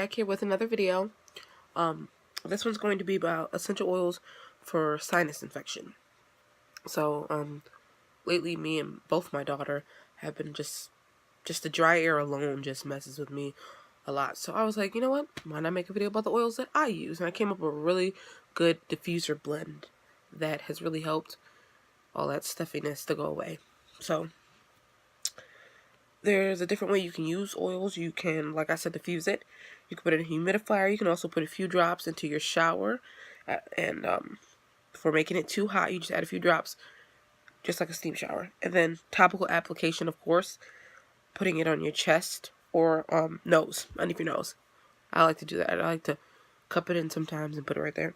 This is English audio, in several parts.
back here with another video. This one's going to be about essential oils for sinus infection. So, lately me and both my daughter have been just the dry air alone just messes with me a lot. So I was like, you know what? Why not make a video about the oils that I use? And I came up with a really good diffuser blend that has really helped all that stuffiness to go away. So there's a different way you can use oils. You can, like I said, diffuse it. You can put it in a humidifier. You can also put a few drops into your shower. And before making it too hot, you just add a few drops, just like a steam shower. And then topical application, of course, putting it on your chest or nose, underneath your nose. I like to do that. I like to cup it in sometimes and put it right there.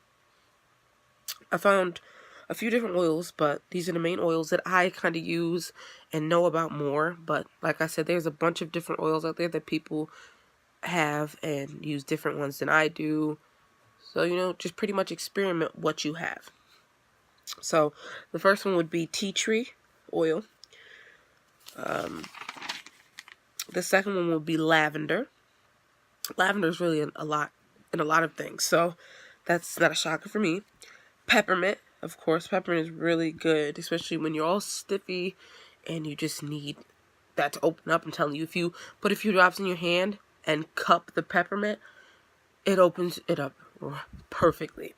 I found a few different oils, but these are the main oils that I kind of use and know about more. But like I said, there's a bunch of different oils out there that people have and use different ones than I do. So, you know, just pretty much experiment what you have. So the first one would be tea tree oil. The second one would be lavender. Lavender is really in a lot of things, so that's not a shocker for me. Peppermint, of course. Peppermint is really good, especially when you're all stiffy and you just need that to open up. I'm telling you, if you put a few drops in your hand and cup the peppermint, it opens it up perfectly.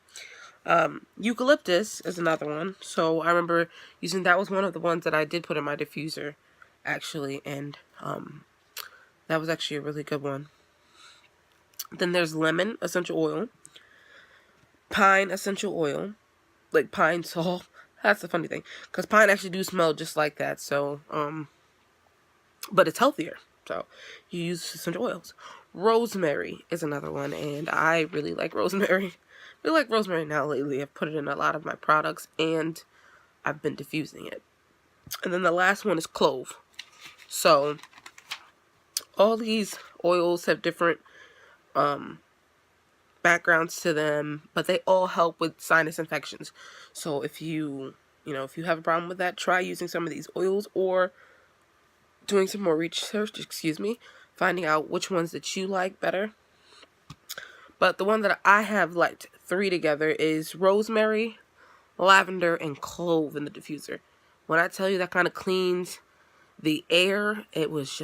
Eucalyptus is another one. So I remember using that was one of the ones that I did put in my diffuser, actually, and that was actually a really good one. Then there's lemon essential oil, pine essential oil, like pine salt. That's the funny thing, because pine actually do smell just like that. So, but it's healthier. So you use essential oils. Rosemary is another one, and I really like rosemary. I really like rosemary now lately. I've put it in a lot of my products, and I've been diffusing it. And then the last one is clove. So all these oils have different backgrounds to them, but they all help with sinus infections. So if you have a problem with that, try using some of these oils or doing some more research, finding out which ones that you like better. But the one that I have liked 3 together is rosemary, lavender, and clove in the diffuser. When I tell you that kind of cleans the air, it was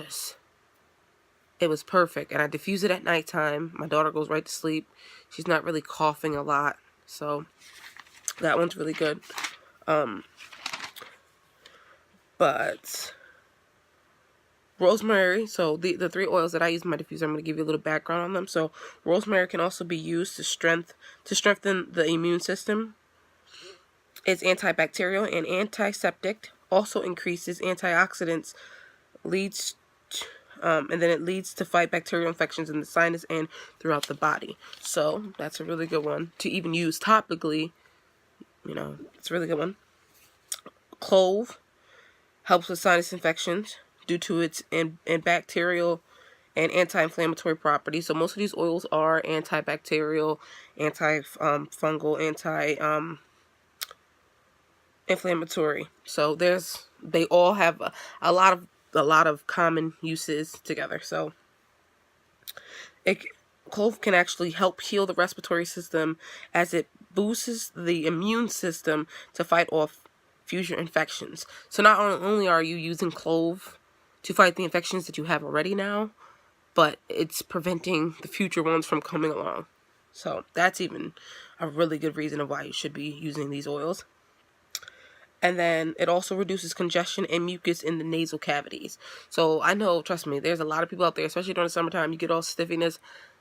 perfect. And I diffuse it at nighttime. My daughter goes right to sleep. She's not really coughing a lot, so that one's really good. But rosemary, so the 3 oils that I use in my diffuser, I'm going to give you a little background on them. So rosemary can also be used to strengthen the immune system. It's antibacterial and antiseptic, also increases antioxidants, and then it leads to fight bacterial infections in the sinus and throughout the body. So that's a really good one to even use topically. You know, it's a really good one. Clove helps with sinus infections due to its antibacterial and anti-inflammatory properties. So most of these oils are antibacterial, anti-fungal, anti-inflammatory. So they all have a lot of common uses together. So clove can actually help heal the respiratory system as it boosts the immune system to fight off future infections. So not only are you using clove to fight the infections that you have already now, but it's preventing the future ones from coming along. So that's even a really good reason of why you should be using these oils. And then it also reduces congestion and mucus in the nasal cavities. So I know, trust me, there's a lot of people out there, especially during the summertime, you get all stuffiness.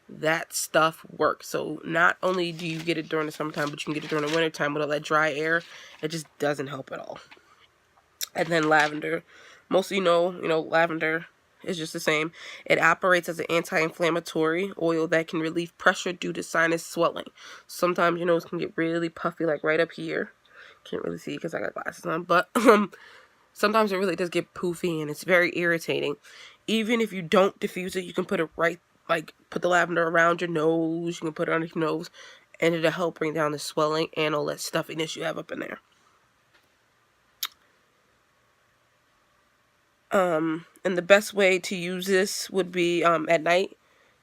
That stuff works. So not only do you get it during the summertime, but you can get it during the wintertime with all that dry air. It just doesn't help at all. And then lavender. Most of you know, lavender is just the same. It operates as an anti-inflammatory oil that can relieve pressure due to sinus swelling. Sometimes, it can get really puffy, like right up here. Can't really see because I got glasses on, but sometimes it really does get poofy and it's very irritating. Even if you don't diffuse it, you can put it put the lavender around your nose, you can put it on your nose, and it'll help bring down the swelling and all that stuffiness you have up in there. And the best way to use this would be at night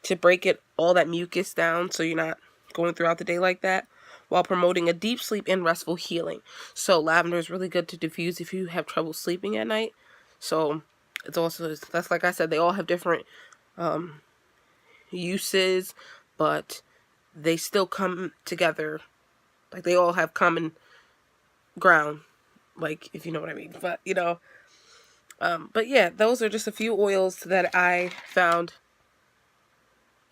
to break it all that mucus down so you're not going throughout the day like that, while promoting a deep sleep and restful healing. So lavender is really good to diffuse if you have trouble sleeping at night. So it's also, that's like I said, they all have different uses, but they still come together. Like, they all have common ground, like, if you know what I mean. But, you know, but yeah, those are just a few oils that I found.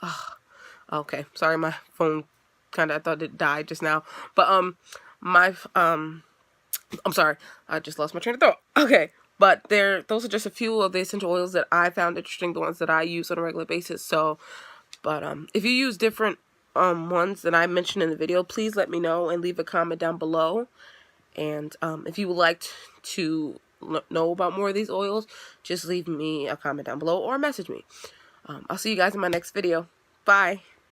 Oh, okay, sorry, my phone kind of, I thought it died just now. But I'm sorry, I just lost my train of thought. Okay, but those are just a few of the essential oils that I found interesting, the ones that I use on a regular basis. So, but if you use different ones that I mentioned in the video, please let me know and leave a comment down below. And if you would like to know about more of these oils, just leave me a comment down below or message me. I'll see you guys in my next video. Bye.